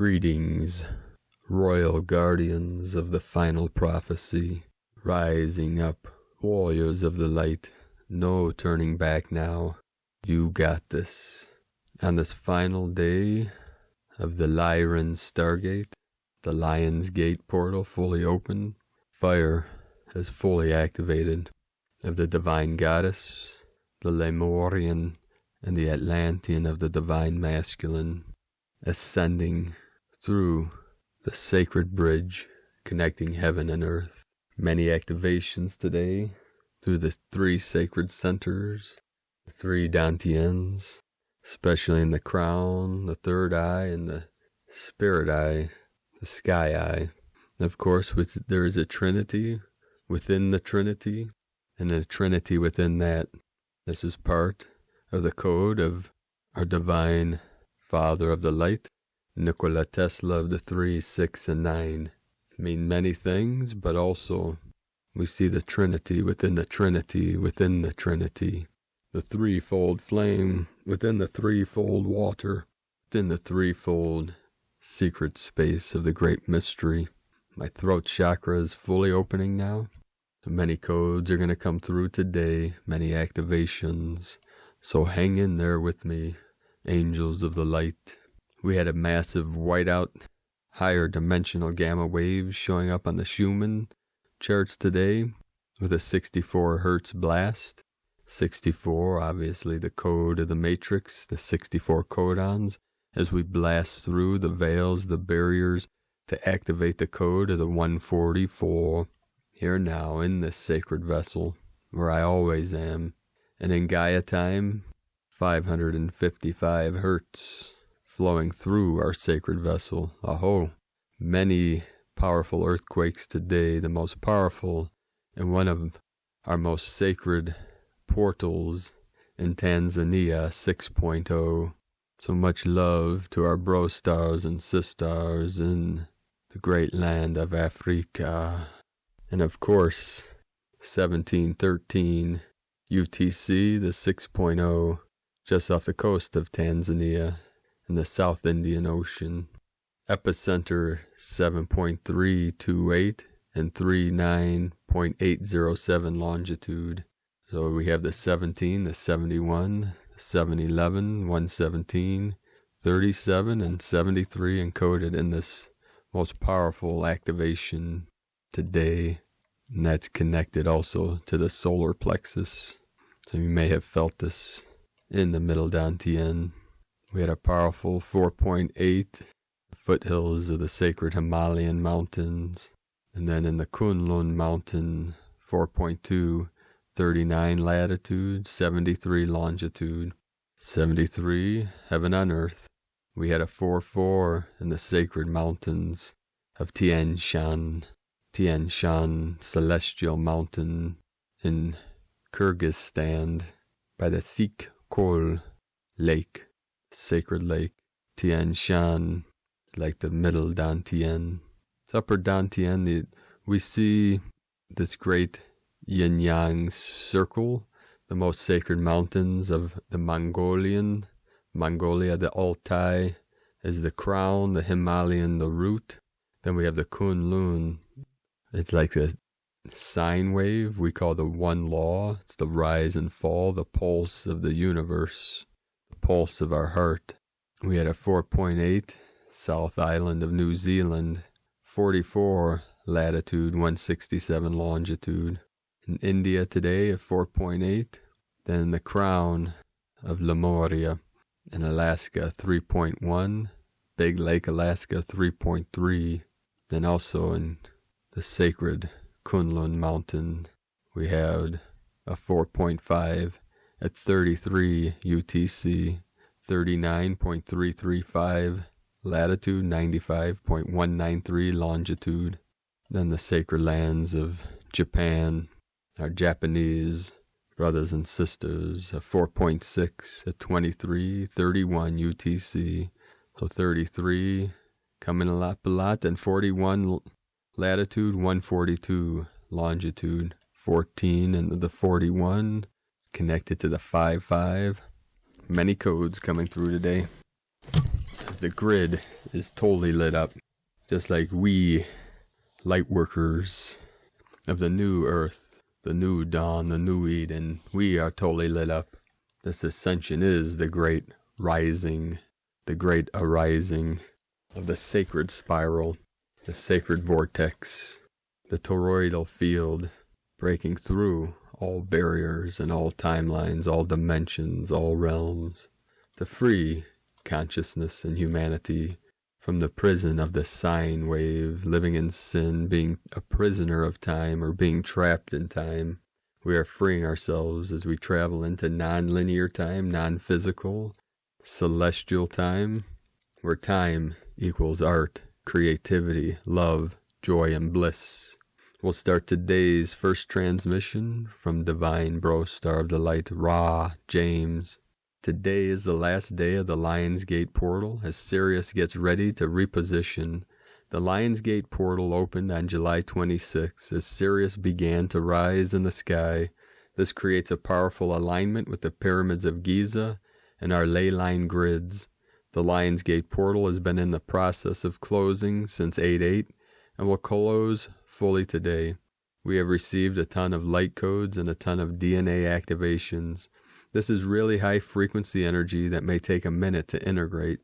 Greetings, royal guardians of the final prophecy, rising up, warriors of the light, no turning back now, you got this. On this final day of the Lyran Stargate, the Lion's Gate portal fully open, fire is fully activated of the Divine Goddess, the Lemurian, and the Atlantean of the Divine Masculine, ascending through the sacred bridge connecting heaven and earth. Many activations today through the three sacred centers, the three Dantians, especially in the crown, the third eye, and the spirit eye, the sky eye. And of course, there is a Trinity within the Trinity, and a Trinity within that. This is part of the code of our Divine Father of the Light, Nikola Tesla of the 3, 6, and 9. Mean many things, but also we see the Trinity within the Trinity within the Trinity. The threefold flame within the threefold water, within the threefold secret space of the great mystery. My throat chakra is fully opening now. So many codes are going to come through today, many activations. So hang in there with me, angels of the light. We had a massive whiteout, higher dimensional gamma waves showing up on the Schumann charts today with a 64 hertz blast. 64, obviously the code of the matrix, the 64 codons, as we blast through the veils, the barriers, to activate the code of the 144. Here now in this sacred vessel, where I always am, and in Gaia time, 555 hertz. Flowing through our sacred vessel. Aho! Many powerful earthquakes today, the most powerful and one of our most sacred portals in Tanzania 6.0. So much love to our bro stars and sisters in the great land of Africa. And of course, 1713 UTC, the 6.0, just off the coast of Tanzania, in the South Indian Ocean. Epicenter 7.328 and 39.807 longitude. So we have the 17, the 71, the 711, 117, 37, and 73 encoded in this most powerful activation today. And that's connected also to the solar plexus. So you may have felt this in the middle Dantian. We had a powerful 4.8 foothills of the sacred Himalayan mountains. And then in the Kunlun mountain, 4.2, 39 latitude, 73 longitude, 73 heaven on earth. We had a 4.4 in the sacred mountains of Tian Shan celestial mountain in Kyrgyzstan by the Sikh Kol lake. Sacred lake. Tian Shan is like the middle Dantian. It's upper Dantian. We see this great yin-yang circle, the most sacred mountains of the Mongolia, the Altai is the crown, the Himalayan, the root. Then we have the Kunlun. It's like a sine wave we call the one law. It's the rise and fall, the pulse of the universe. Pulse of our heart. We had a 4.8 South Island of New Zealand, 44 latitude, 167 longitude. In India today, a 4.8. Then the crown of Lemuria in Alaska, 3.1. Big Lake, Alaska, 3.3. Then also in the sacred Kunlun Mountain, we had a 4.5. At 33 UTC, 39.335 latitude, 95.193 longitude. Then the sacred lands of Japan, our Japanese brothers and sisters, a 4.6 at 23:31 UTC. So 33 coming a lot, and 41 latitude, 142 longitude, 14 and the 41. Connected to the 5-5. Many codes coming through today. As the grid is totally lit up, just like we, light workers of the new earth, the new dawn, the new Eden, we are totally lit up. This ascension is the great rising, the great arising of the sacred spiral, the sacred vortex, the toroidal field, breaking through all barriers and all timelines, all dimensions, all realms, to free consciousness and humanity from the prison of the sine wave, living in sin, being a prisoner of time or being trapped in time. We are freeing ourselves as we travel into non-linear time, non-physical, celestial time, where time equals art, creativity, love, joy, and bliss. We'll start today's first transmission from Divine Bro Star of the Light, Ra, James. Today is the last day of the Lion's Gate portal as Sirius gets ready to reposition. The Lion's Gate portal opened on July 26 as Sirius began to rise in the sky. This creates a powerful alignment with the pyramids of Giza and our ley line grids. The Lion's Gate portal has been in the process of closing since 8/8 and will close fully today. We have received a ton of light codes and a ton of DNA activations. This is really high frequency energy that may take a minute to integrate.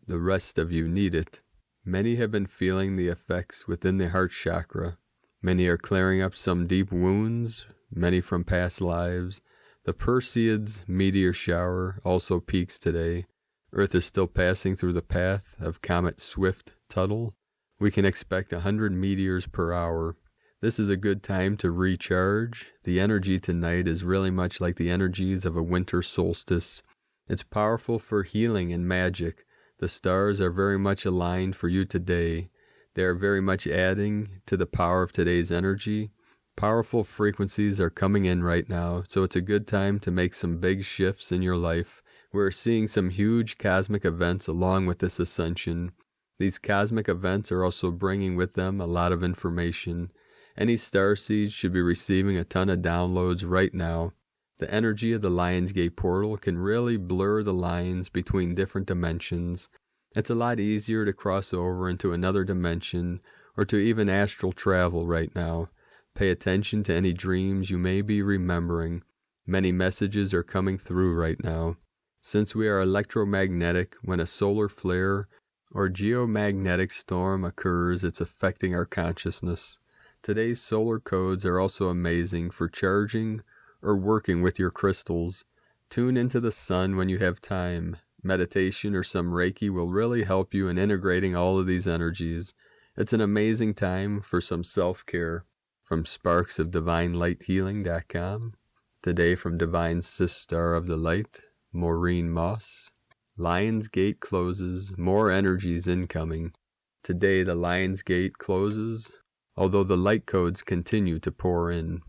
The rest of you need it. Many have been feeling the effects within the heart chakra. Many are clearing up some deep wounds, many from past lives. The Perseids meteor shower also peaks today. Earth is still passing through the path of Comet Swift-Tuttle. We can expect 100 meteors per hour. This is a good time to recharge. The energy tonight is really much like the energies of a winter solstice. It's powerful for healing and magic. The stars are very much aligned for you today. They are very much adding to the power of today's energy. Powerful frequencies are coming in right now, so it's a good time to make some big shifts in your life. We're seeing some huge cosmic events along with this ascension. These cosmic events are also bringing with them a lot of information. Any starseeds should be receiving a ton of downloads right now. The energy of the Lion's Gate portal can really blur the lines between different dimensions. It's a lot easier to cross over into another dimension or to even astral travel right now. Pay attention to any dreams you may be remembering. Many messages are coming through right now. Since we are electromagnetic, when a solar flare or geomagnetic storm occurs, it's affecting our consciousness. Today's solar codes are also amazing for charging or working with your crystals. Tune into the sun when you have time. Meditation or some Reiki will really help you in integrating all of these energies. It's an amazing time for some self-care. From sparksofdivinelightehealing.com. Today from Divine Sister of the Light, Maureen Moss. Lion's Gate closes, more energies incoming. Today the Lion's Gate closes, although the light codes continue to pour in.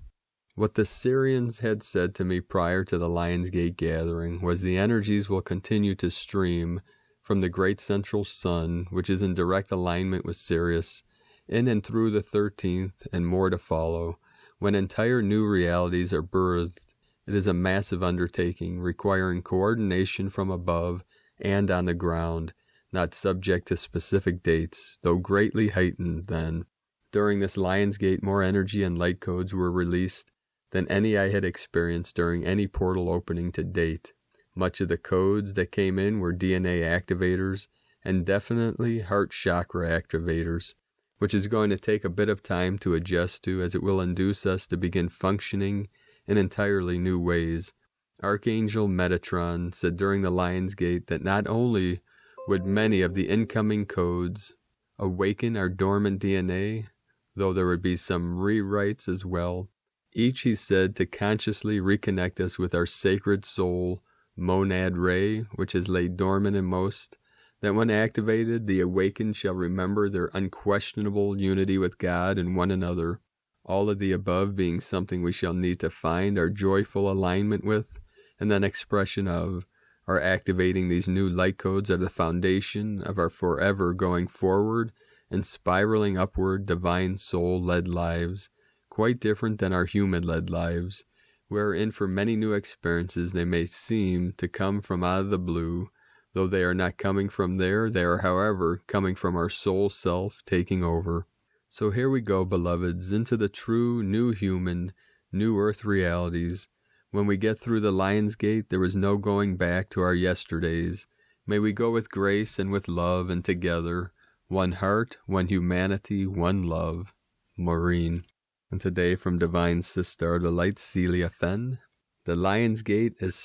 What the Syrians had said to me prior to the Lion's Gate gathering was the energies will continue to stream from the great central sun, which is in direct alignment with Sirius, in and through the 13th and more to follow. When entire new realities are birthed, it is a massive undertaking requiring coordination from above and on the ground, not subject to specific dates, though greatly heightened then. During this Lion's Gate, more energy and light codes were released than any I had experienced during any portal opening to date. Much of the codes that came in were DNA activators and definitely heart chakra activators, which is going to take a bit of time to adjust to, as it will induce us to begin functioning in entirely new ways. Archangel Metatron said during the Lion's Gate that not only would many of the incoming codes awaken our dormant DNA, though there would be some rewrites as well. Each, he said, to consciously reconnect us with our sacred soul, monad ray, which has laid dormant in most, that when activated, the awakened shall remember their unquestionable unity with God and one another. All of the above being something we shall need to find our joyful alignment with, and then expression of. Our activating these new light codes are the foundation of our forever going forward and spiraling upward divine soul-led lives, quite different than our human-led lives, wherein for many new experiences they may seem to come from out of the blue. Though they are not coming from there, they are, however, coming from our soul self taking over. So here we go, beloveds, into the true, new human, new earth realities. When we get through the Lion's Gate, there is no going back to our yesterdays. May we go with grace and with love and together. One heart, one humanity, one love. Maureen. And today from Divine Sister, the Light Celia Fenn. The Lion's Gate is